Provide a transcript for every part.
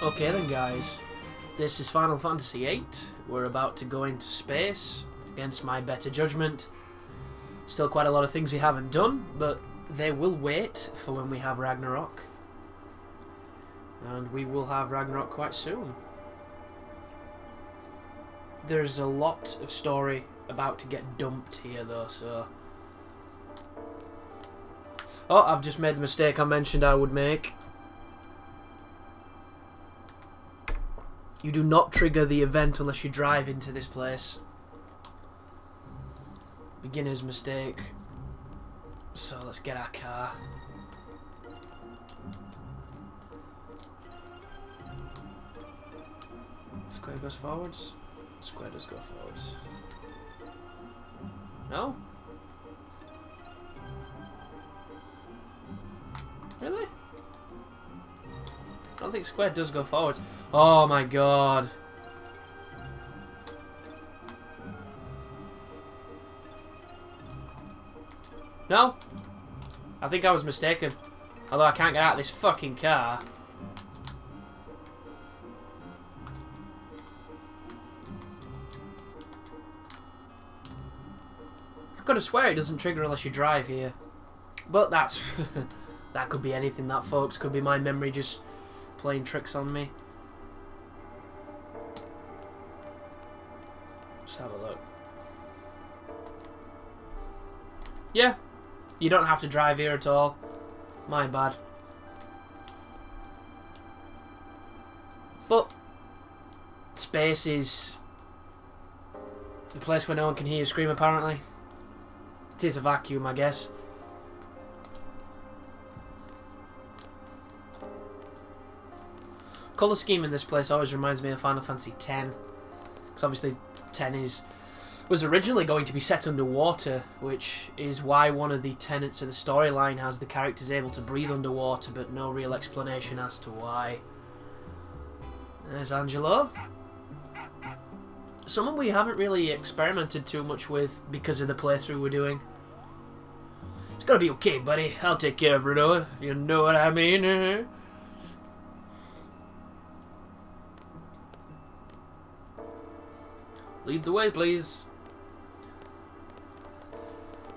Okay then guys, this is Final Fantasy VIII. We're about to go into space, against my better judgment. Still quite a lot of things we haven't done, but they will wait for when we have Ragnarok. And we will have Ragnarok quite soon. There's a lot of story about to get dumped here though, so... Oh, I've just made the mistake I mentioned I would make. You do not trigger the event unless you drive into this place. Beginner's mistake. So let's get our car. Square goes forwards. Square does go forwards. No? Really? I don't think square does go forwards. Oh my god. No? I think I was mistaken. Although I can't get out of this fucking car. I've got to swear it doesn't trigger unless you drive here. But that's... that could be anything, that, folks. Could be my memory just playing tricks on me. Let's have a look. Yeah. You don't have to drive here at all. My bad. But space is the place where no one can hear you scream, apparently. It is a vacuum, I guess. Colour scheme in this place always reminds me of Final Fantasy X. Because obviously X was originally going to be set underwater, which is why one of the tenets of the storyline has the characters able to breathe underwater, but no real explanation as to why. There's Angelo. Someone we haven't really experimented too much with because of the playthrough we're doing. It's gonna be okay, buddy. I'll take care of Renoa, if you know what I mean. Lead the way, please.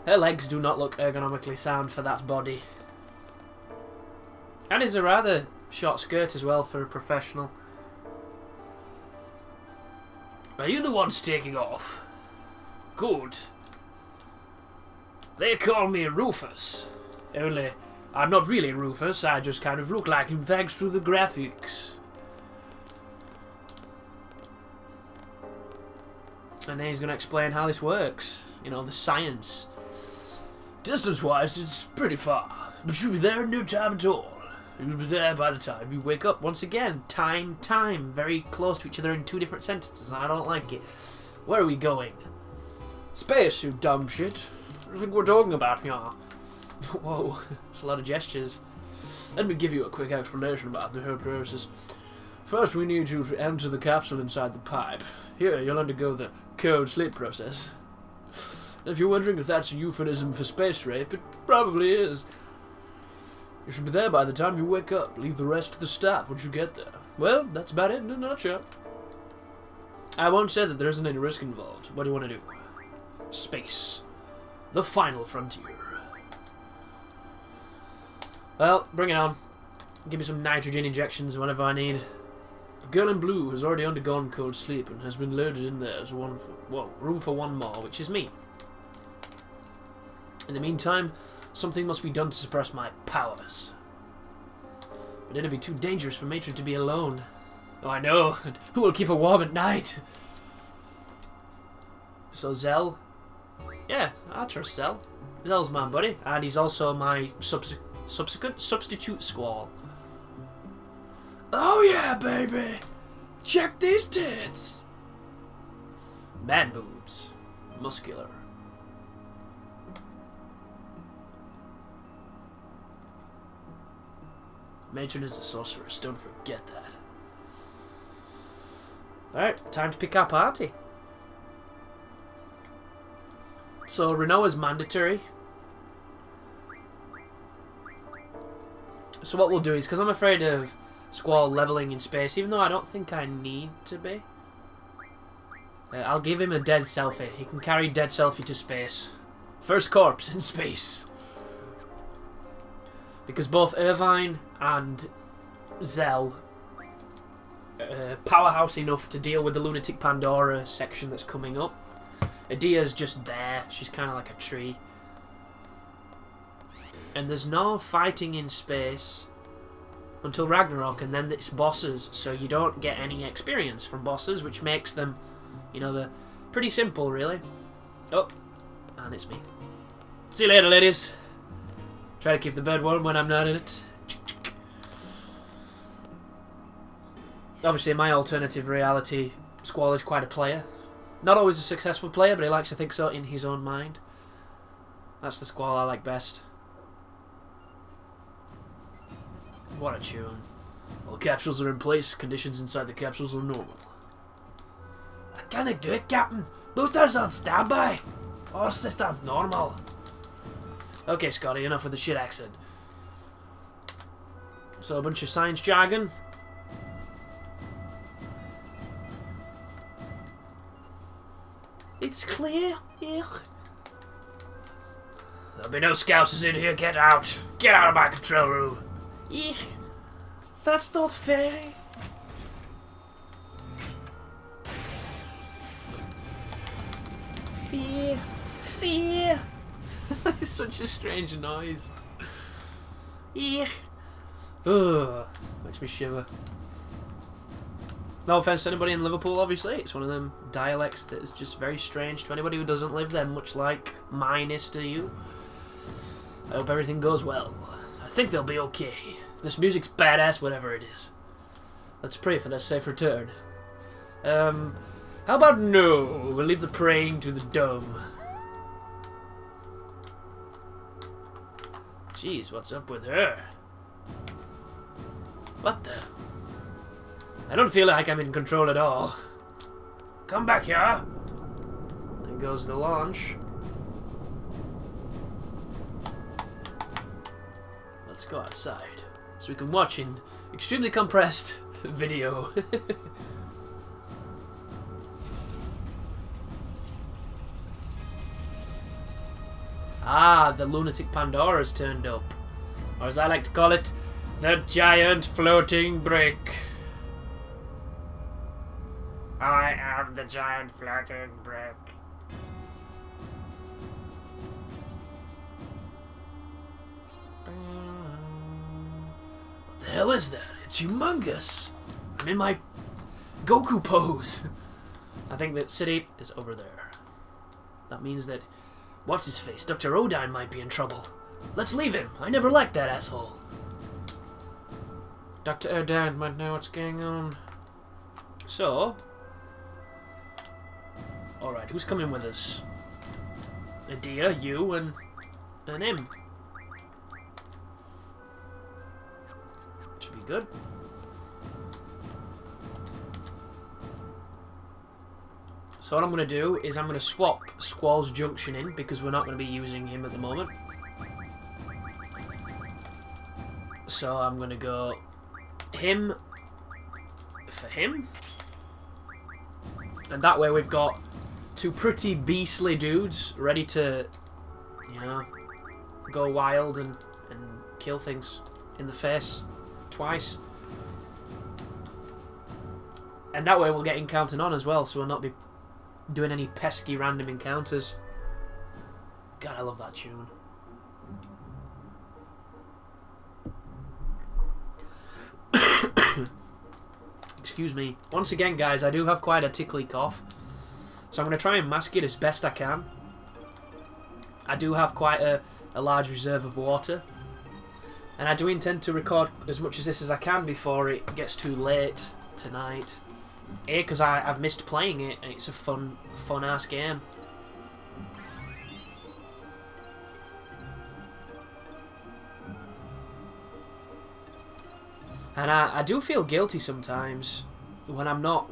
Her legs do not look ergonomically sound for that body. And it's a rather short skirt as well for a professional. Are you the ones taking off? Good. They call me Rufus. Only, I'm not really Rufus, I just kind of look like him thanks to the graphics. And then he's going to explain how this works. You know, the science. Distance-wise, it's pretty far. But you'll be there in no time at all. You'll be there by the time you wake up. Once again, time. Very close to each other in two different sentences. And I don't like it. Where are we going? Space, you dumb shit. What do you think we're talking about here? Whoa, that's a lot of gestures. Let me give you a quick explanation about the whole process. First, we need you to enter the capsule inside the pipe. Here, you'll undergo the cold sleep process. If you're wondering if that's a euphemism for space rape, it probably is. You should be there by the time you wake up. Leave the rest to the staff once you get there. Well, that's about it in a nutshell. I won't say that there isn't any risk involved. What do you want to do? Space. The final frontier. Well, bring it on. Give me some nitrogen injections whenever I need. The girl in blue has already undergone cold sleep and has been loaded in there as room for one more, which is me. In the meantime, something must be done to suppress my powers. But it'd be too dangerous for Matron to be alone. Oh, I know. And who will keep her warm at night? So Zell? Yeah, I trust Zell. Zell's my buddy, and he's also my substitute squall. Oh yeah, baby! Check these tits! Man boobs. Muscular. Matron is a sorceress, don't forget that. Alright, time to pick our party. So Renault is mandatory. So what we'll do is, because I'm afraid of Squall leveling in space, even though I don't think I need to be, I'll give him a dead selfie. He can carry dead selfie to space. First corpse in space. Because both Irvine and Zell powerhouse enough to deal with the Lunatic Pandora section that's coming up. Adia's just there. She's kind of like a tree. And there's no fighting in space until Ragnarok, and then it's bosses, so you don't get any experience from bosses, which makes them, you know, they're pretty simple, really. Oh, and it's me. See you later, ladies. Try to keep the bed warm when I'm not in it. Obviously, in my alternative reality, Squall is quite a player. Not always a successful player, but he likes to think so in his own mind. That's the Squall I like best. What a tune. All capsules are in place. Conditions inside the capsules are normal. I can't do it, Captain. Boosters on standby. All systems normal. Okay, Scotty, enough with the shit accent. So, a bunch of science jargon. It's clear. There'll be no scousers in here. Get out. Get out of my control room. Eek. That's not fair. Fear. Fear. It's such a strange noise. Eek. Ugh. Makes me shiver. No offense to anybody in Liverpool, obviously. It's one of them dialects that is just very strange to anybody who doesn't live there, much like mine is to you. I hope everything goes well. I think they'll be okay. This music's badass, whatever it is. Let's pray for their safe return. How about no? We'll leave the praying to the dumb. Jeez, what's up with her? What the? I don't feel like I'm in control at all. Come back here. There goes the launch. Let's go outside so we can watch an extremely compressed video. Ah, the Lunatic Pandora's turned up. Or as I like to call it, the giant floating brick. I am the giant floating brick. What the hell is that? It's humongous. I'm in my Goku pose. I think that city is over there. That means that what's his face? Dr. Odine might be in trouble. Let's leave him. I never liked that asshole. Dr. Odine might know what's going on. So, alright, who's coming with us? Adia, you, and him. Should be good. So what I'm going to do is I'm going to swap Squall's Junction in, because we're not going to be using him at the moment. So I'm going to go him for him. And that way we've got two pretty beastly dudes ready to, you know, go wild and kill things in the face twice. And that way we'll get encountered on as well, so we'll not be doing any pesky random encounters. God, I love that tune. Excuse me. Once again, guys, I do have quite a tickly cough, so I'm going to try and mask it as best I can. I do have quite a large reserve of water, and I do intend to record as much of this as I can before it gets too late tonight. A, because I've missed playing it, and it's a fun-ass game. And I do feel guilty sometimes when I'm not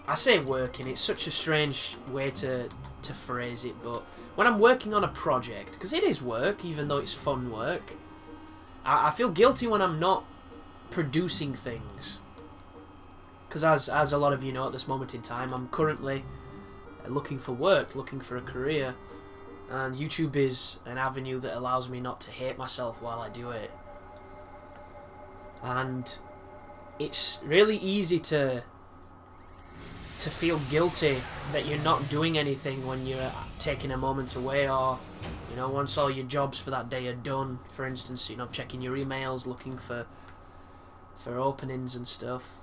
I say working, it's such a strange way to to phrase it, but when I'm working on a project, because it is work, even though it's fun work, I feel guilty when I'm not producing things. Because as a lot of you know at this moment in time, I'm currently looking for work, looking for a career, and YouTube is an avenue that allows me not to hate myself while I do it. And it's really easy to feel guilty that you're not doing anything when you're taking a moment away, or you know, once all your jobs for that day are done, for instance, you know, checking your emails, looking for openings and stuff,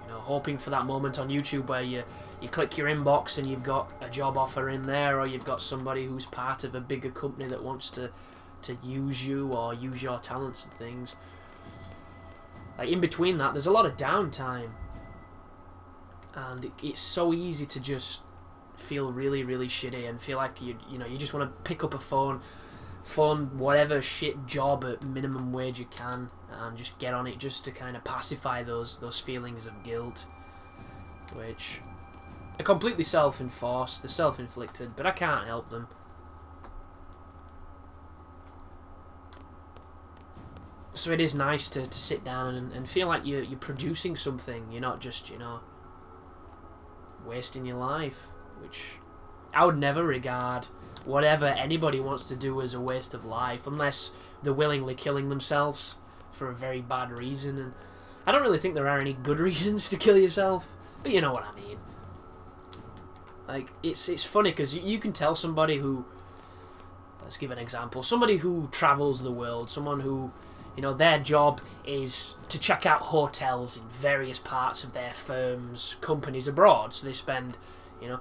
you know, hoping for that moment on YouTube where you click your inbox and you've got a job offer in there, or you've got somebody who's part of a bigger company that wants to use you or use your talents and things. Like, in between that, there's a lot of downtime, and it's so easy to just feel really, really shitty and feel like you just want to pick up a phone whatever shit job at minimum wage you can and just get on it, just to kind of pacify those feelings of guilt, which are completely self-enforced, they're self-inflicted, but I can't help them. So it is nice to sit down and feel like you're producing something. You're not just, you know, wasting your life, which I would never regard whatever anybody wants to do as a waste of life, unless they're willingly killing themselves for a very bad reason. And I don't really think there are any good reasons to kill yourself, but you know what I mean. Like, it's funny because you can tell somebody who, let's give an example, somebody who travels the world, someone who, you know, their job is to check out hotels in various parts of their firm's companies abroad. So they spend, you know,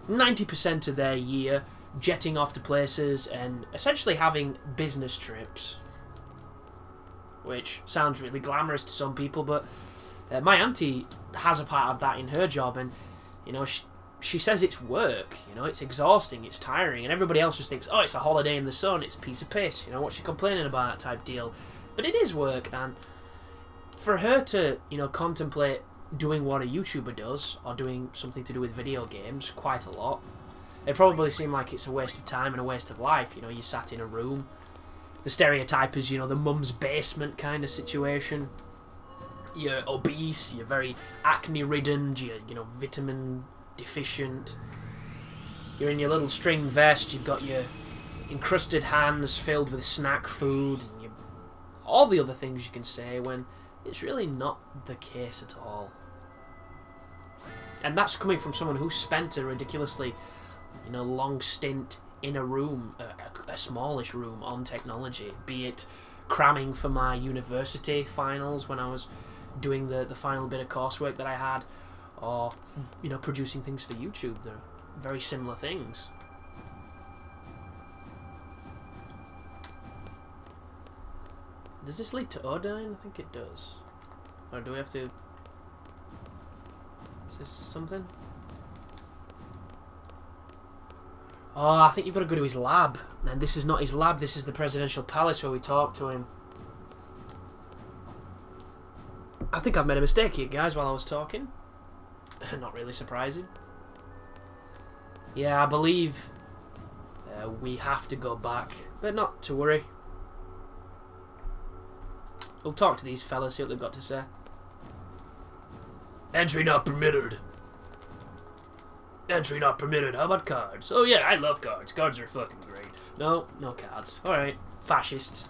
90% of their year jetting off to places and essentially having business trips. Which sounds really glamorous to some people, but my auntie has a part of that in her job, and, you know, she says it's work, you know, it's exhausting, it's tiring, and everybody else just thinks, oh, it's a holiday in the sun, it's a piece of piss, you know, what's she complaining about type deal. But it is work, and for her to, you know, contemplate doing what a YouTuber does, or doing something to do with video games quite a lot, it probably seemed like it's a waste of time and a waste of life. You know, you sat in a room. The stereotype is, you know, the mum's basement kind of situation. You're obese, you're very acne-ridden, you're, you know, vitamin deficient. You're in your little string vest, you've got your encrusted hands filled with snack food, and all the other things you can say, when it's really not the case at all. And that's coming from someone who spent a ridiculously, you know, long stint in a room, a smallish room on technology, be it cramming for my university finals when I was doing the final bit of coursework that I had, or, you know, producing things for YouTube. They're very similar things. Does this lead to Odine? I think it does. Or do we have to... Is this something? Oh, I think you've got to go to his lab. And this is not his lab, this is the presidential palace where we talk to him. I think I've made a mistake here, guys, while I was talking. Not really surprising. Yeah, I believe we have to go back. But not to worry. We'll talk to these fellas, see what they've got to say. Entry not permitted. Entry not permitted. How about cards? Oh yeah, I love cards. Cards are fucking great. No, no cards. Alright, fascists.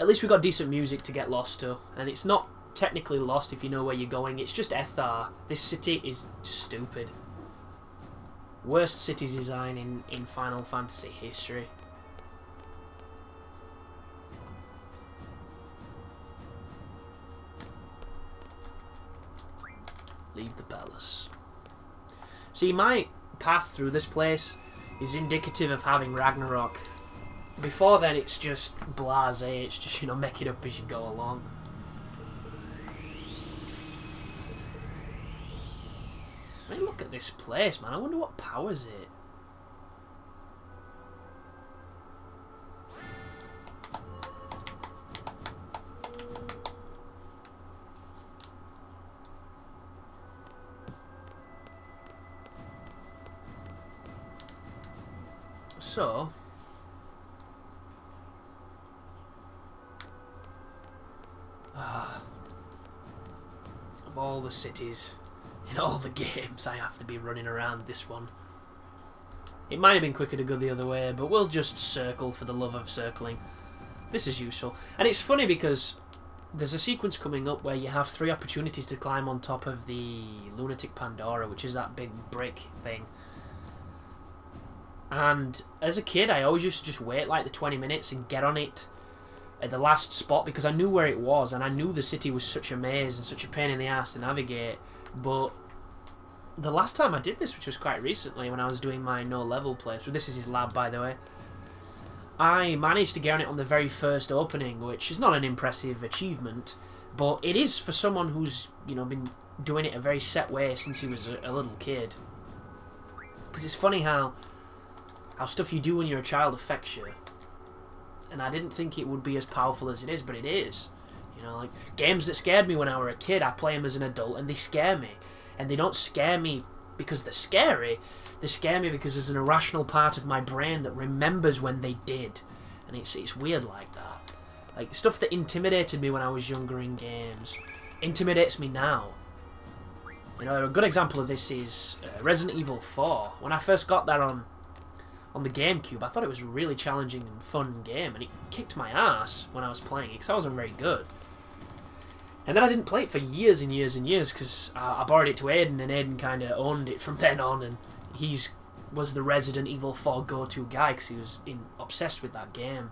At least we got decent music to get lost to. And it's not technically lost if you know where you're going. It's just Ethar. This city is stupid. Worst city design in Final Fantasy history. Leave the palace. See, my path through this place is indicative of having Ragnarok. Before then, it's just blasé. It's just, you know, make it up as you go along. I mean, look at this place, man. I wonder what powers it. So, of all the cities in all the games, I have to be running around this one. It might have been quicker to go the other way, but we'll just circle for the love of circling. This is useful. And it's funny because there's a sequence coming up where you have 3 opportunities to climb on top of the Lunatic Pandora, which is that big brick thing. And as a kid, I always used to just wait like the 20 minutes and get on it at the last spot because I knew where it was and I knew the city was such a maze and such a pain in the ass to navigate. But the last time I did this, which was quite recently when I was doing my no level playthrough, this is his lab by the way, I managed to get on it on the very first opening, which is not an impressive achievement, but it is for someone who's, you know, been doing it a very set way since he was a little kid. Because it's funny how stuff you do when you're a child affects you. And I didn't think it would be as powerful as it is, but it is. You know, like, games that scared me when I was a kid, I play them as an adult and they scare me. And they don't scare me because they're scary, they scare me because there's an irrational part of my brain that remembers when they did. And it's weird like that. Like, stuff that intimidated me when I was younger in games intimidates me now. You know, a good example of this is Resident Evil 4. When I first got that on the GameCube, I thought it was a really challenging and fun game, and it kicked my ass when I was playing it because I wasn't very good. And then I didn't play it for years and years and years because I borrowed it to Aiden, and Aiden kind of owned it from then on, and was the Resident Evil 4 go-to guy because he was obsessed with that game.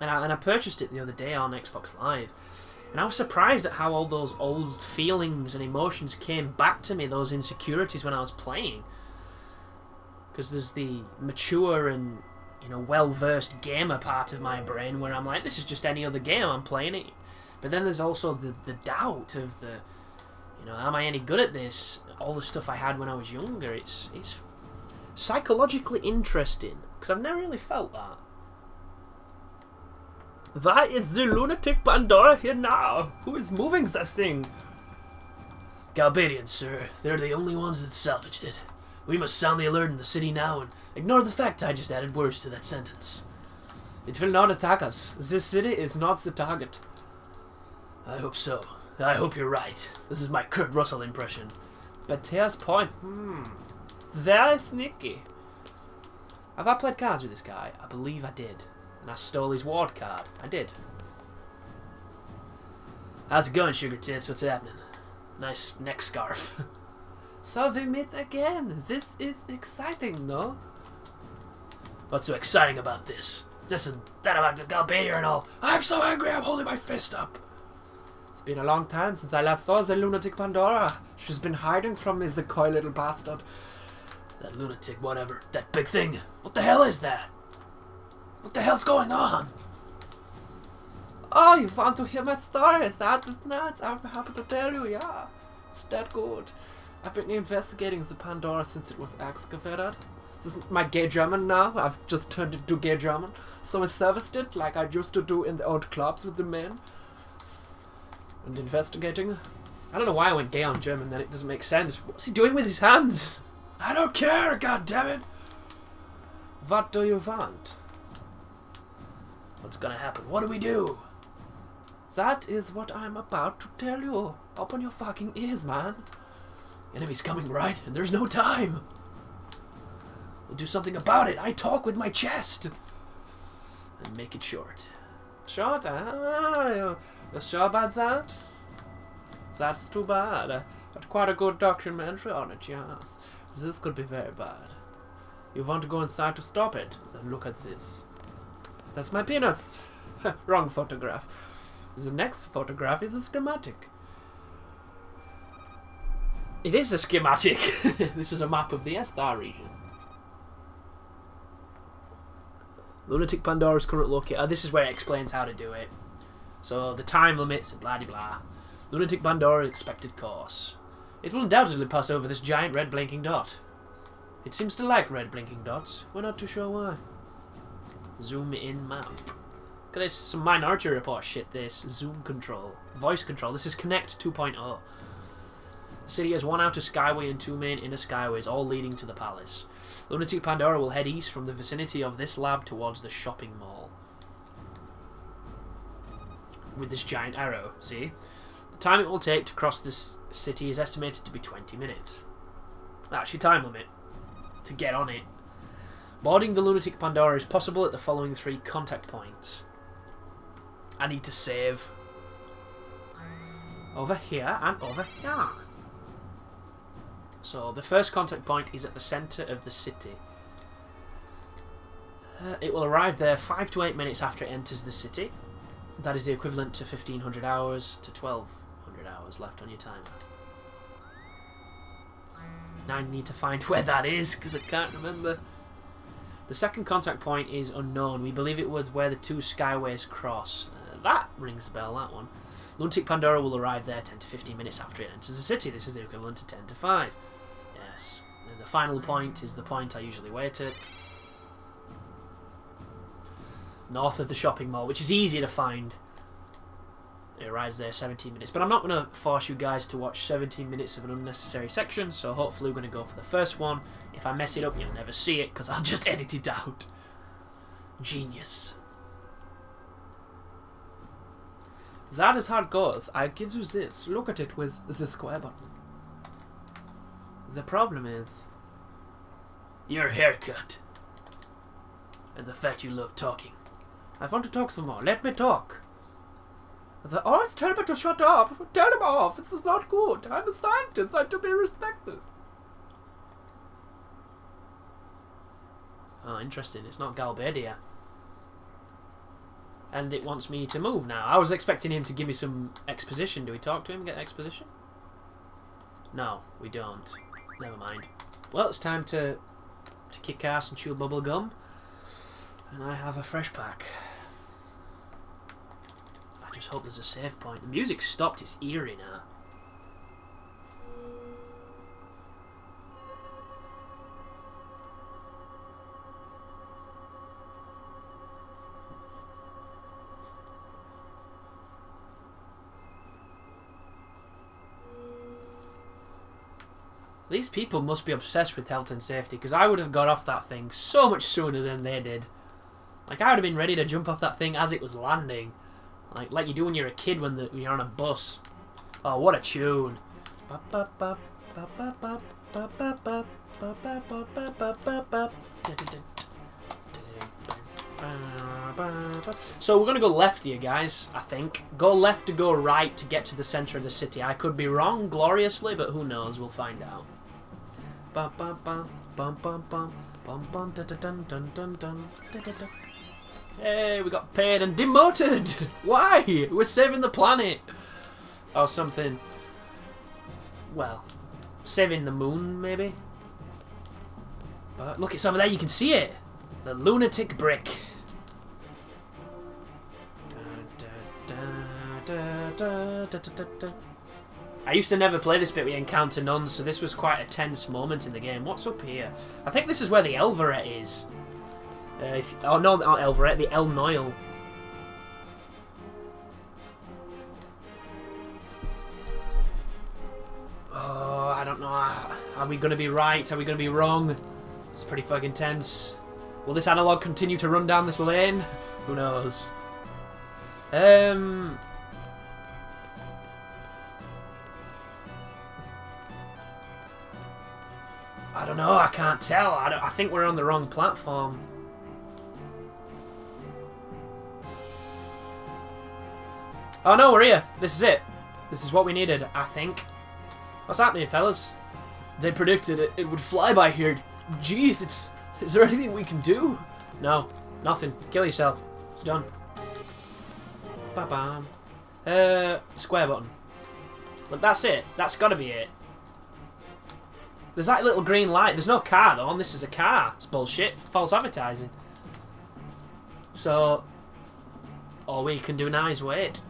And I purchased it the other day on Xbox Live, and I was surprised at how all those old feelings and emotions came back to me, those insecurities when I was playing. Because there's the mature and, you know, well-versed gamer part of my brain where I'm like, this is just any other game, I'm playing it. But then there's also the doubt of the, you know, am I any good at this? All the stuff I had when I was younger. It's psychologically interesting, because I've never really felt that. Why is the Lunatic Pandora here now? Who is moving this thing? Galbadians, sir. They're the only ones that salvaged it. We must sound the alert in the city now and ignore the fact I just added words to that sentence. It will not attack us. This city is not the target. I hope so. I hope you're right. This is my Kurt Russell impression. But here's point. Very sneaky. Have I played cards with this guy? I believe I did. And I stole his ward card. I did. How's it going, Sugar Tits? What's happening? Nice neck scarf. So we meet again. This is exciting, no? What's so exciting about this? This and that about the Galbadia and all. I'm so angry I'm holding my fist up. It's been a long time since I last saw the Lunatic Pandora. She's been hiding from me, the coy little bastard. That lunatic, whatever. That big thing. What the hell is that? What the hell's going on? Oh, you want to hear my story? That is nice. I'm happy to tell you, yeah. It's that good. I've been investigating the Pandora since it was excavated. This is my gay German now. I've just turned it to gay German. So I serviced it like I used to do in the old clubs with the men. And investigating. I don't know why I went gay on German then, it doesn't make sense. What's he doing with his hands? I don't care, goddammit! What do you want? What's gonna happen? What do we do? That is what I'm about to tell you. Open your fucking ears, man. Enemy's coming, right? And there's no time. We'll do something about it. I talk with my chest. And make it short. Short? You're sure about that? That's too bad. But quite a good documentary on it, yes. This could be very bad. You want to go inside to stop it? Then look at this. That's my penis. Wrong photograph. The next photograph is a schematic. It is a schematic. This is a map of the Esthar region. Lunatic Pandora's current location. This is where it explains how to do it. So the time limits and blah de blah. Lunatic Pandora expected course. It will undoubtedly pass over this giant red blinking dot. It seems to like red blinking dots. We're not too sure why. Zoom in map. Look at this. Some Minority Report shit. This zoom control, voice control. This is Connect 2.0. city has one outer skyway and 2 main inner skyways, all leading to the palace. Lunatic Pandora will head east from the vicinity of this lab towards the shopping mall. With this giant arrow, see? The time it will take to cross this city is estimated to be 20 minutes. That's your time limit to get on it. Boarding the Lunatic Pandora is possible at the following 3 contact points. I need to save. Over here and over here. So the first contact point is at the centre of the city. It will arrive there 5 to 8 minutes after it enters the city. That is the equivalent to 1500 hours to 1200 hours left on your timer. Now I need to find where that is because I can't remember. The second contact point is unknown. We believe it was where the 2 skyways cross. That rings a bell, that one. Lunatic Pandora will arrive there 10 to 15 minutes after it enters the city. This is the equivalent to 10 to 5. Yes. And the final point is the point I usually wait at. North of the shopping mall, which is easier to find. It arrives there 17 minutes. But I'm not going to force you guys to watch 17 minutes of an unnecessary section, so hopefully we're going to go for the first one. If I mess it up, you'll never see it, because I'll just edit it out. Genius. That is how it goes. I give you this. Look at it with the square button. The problem is your haircut. And the fact you love talking. I want to talk some more. Let me talk. Oh, tell me to shut up. Tell him off. This is not good. I'm a scientist. I'm to be respected. Oh, interesting. It's not Galbadia. And it wants me to move now. I was expecting him to give me some exposition. Do we talk to him and get exposition? No, we don't. Never mind. Well, it's time to kick ass and chew bubble gum. And I have a fresh pack. I just hope there's a save point. The music stopped. It's eerie now. These people must be obsessed with health and safety, because I would have got off that thing so much sooner than they did. Like, I would have been ready to jump off that thing as it was landing. Like you do when you're a kid when you're on a bus. Oh, what a tune. So we're going to go left here, guys, I think. Go left to go right to get to the centre of the city. I could be wrong gloriously, but who knows? We'll find out. Hey, we got paid and demoted! Why? We're saving the planet! Or something. Well, saving the moon, maybe? But look, it's over there, you can see it! The lunatic brick. I used to never play this bit. We encounter nuns, so this was quite a tense moment in the game. What's up here? I think this is where the Elveret is. Oh no, not Elveret, the El Noil. Oh, I don't know. Are we going to be right? Are we going to be wrong? It's pretty fucking tense. Will this analog continue to run down this lane? Who knows? I don't know, I can't tell. I think we're on the wrong platform. Oh no, we're here. This is it. This is what we needed, I think. What's happening, fellas? They predicted it would fly by here. Jeez, is there anything we can do? No, nothing. Kill yourself. It's done. Ba-bam. Square button. Look, that's it. That's gotta be it. There's that little green light. There's no car, though, and this is a car. It's bullshit. False advertising. So, all we can do now is wait.